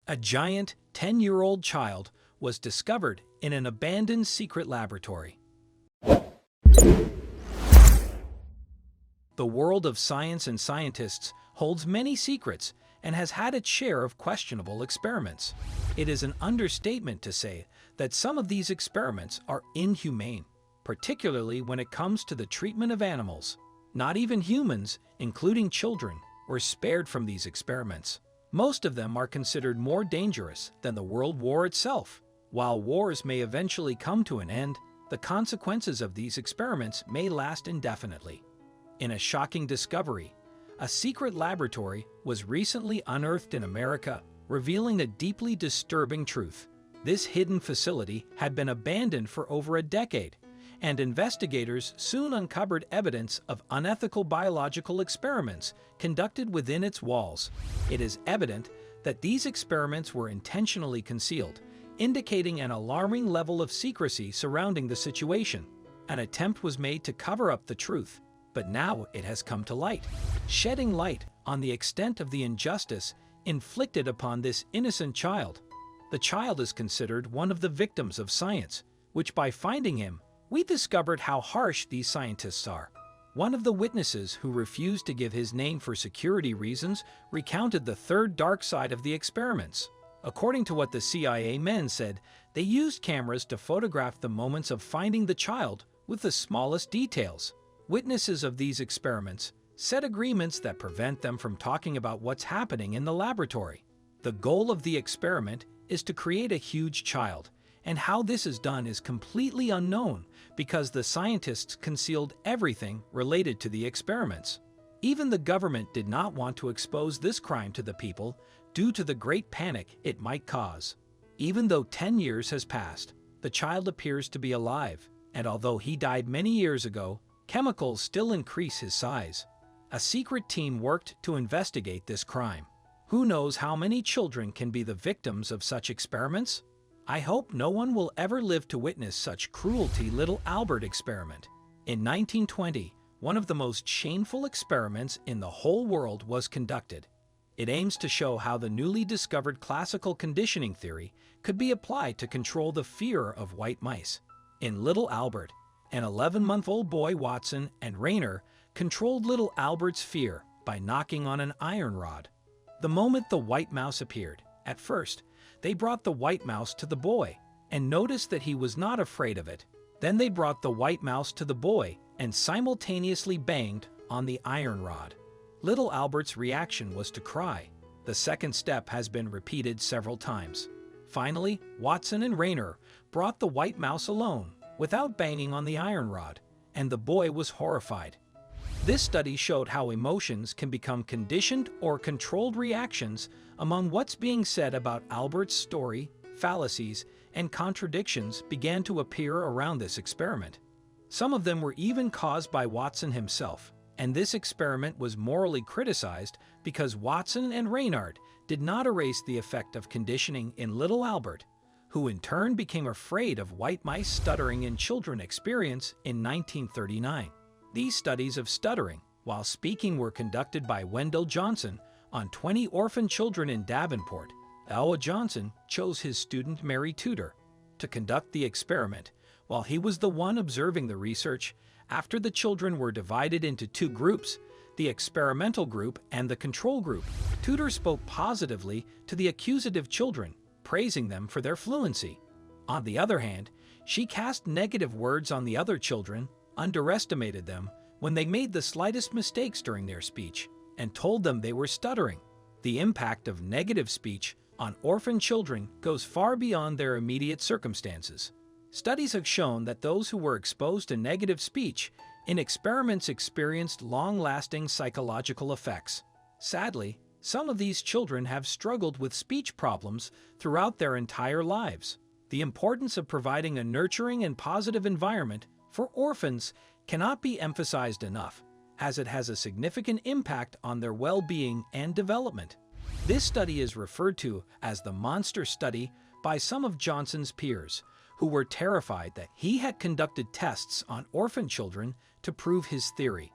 A giant 10-year-old child was discovered in an abandoned secret laboratory. The world of science and scientists holds many secrets and has had its share of questionable experiments. It is an understatement to say that some of these experiments are inhumane, particularly when it comes to the treatment of animals. Not even humans, including children, were spared from these experiments. Most of them are considered more dangerous than the World War itself. While wars may eventually come to an end, the consequences of these experiments may last indefinitely. In a shocking discovery, a secret laboratory was recently unearthed in America, revealing a deeply disturbing truth. This hidden facility had been abandoned for over a decade, and investigators soon uncovered evidence of unethical biological experiments conducted within its walls. It is evident that these experiments were intentionally concealed, indicating an alarming level of secrecy surrounding the situation. An attempt was made to cover up the truth, but now it has come to light, shedding light on the extent of the injustice inflicted upon this innocent child. The child is considered one of the victims of science, which by finding him, we discovered how harsh these scientists are. One of the witnesses who refused to give his name for security reasons recounted the third dark side of the experiments. According to what the CIA men said, they used cameras to photograph the moments of finding the child with the smallest details. Witnesses of these experiments set agreements that prevent them from talking about what's happening in the laboratory. The goal of the experiment is to create a huge child, and how this is done is completely unknown because the scientists concealed everything related to the experiments. Even the government did not want to expose this crime to the people due to the great panic it might cause. Even though 10 years has passed, the child appears to be alive, and although he died many years ago, chemicals still increase his size. A secret team worked to investigate this crime. Who knows how many children can be the victims of such experiments? I hope no one will ever live to witness such cruelty. Little Albert experiment. In 1920, one of the most shameful experiments in the whole world was conducted. It aims to show how the newly discovered classical conditioning theory could be applied to control the fear of white mice. In Little Albert, an 11-month-old boy, Watson, and Rayner controlled little Albert's fear by knocking on an iron rod. The moment the white mouse appeared, at first, they brought the white mouse to the boy and noticed that he was not afraid of it. Then they brought the white mouse to the boy and simultaneously banged on the iron rod. Little Albert's reaction was to cry. The second step has been repeated several times. Finally, Watson and Rayner brought the white mouse alone, without banging on the iron rod, and the boy was horrified. This study showed how emotions can become conditioned or controlled reactions among what's being said about Albert's story. Fallacies and contradictions began to appear around this experiment. Some of them were even caused by Watson himself, and this experiment was morally criticized because Watson and Reynard did not erase the effect of conditioning in little Albert, who in turn became afraid of white mice stuttering in children experience in 1939. These studies of stuttering while speaking were conducted by Wendell Johnson on 20 orphan children in Davenport. Iowa. Johnson chose his student Mary Tudor to conduct the experiment, while he was the one observing the research. After the children were divided into two groups, the experimental group and the control group, Tudor spoke positively to the accusative children, praising them for their fluency. On the other hand, she cast negative words on the other children, underestimated them when they made the slightest mistakes during their speech, and told them they were stuttering. The impact of negative speech on orphan children goes far beyond their immediate circumstances. Studies have shown that those who were exposed to negative speech in experiments experienced long-lasting psychological effects. Sadly, some of these children have struggled with speech problems throughout their entire lives. The importance of providing a nurturing and positive environment for orphans cannot be emphasized enough, as it has a significant impact on their well-being and development. This study is referred to as the monster study by some of Johnson's peers, who were terrified that he had conducted tests on orphan children to prove his theory.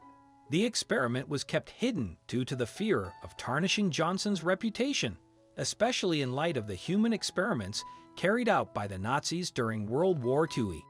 The experiment was kept hidden due to the fear of tarnishing Johnson's reputation. especially in light of the human experiments carried out by the Nazis during World War II.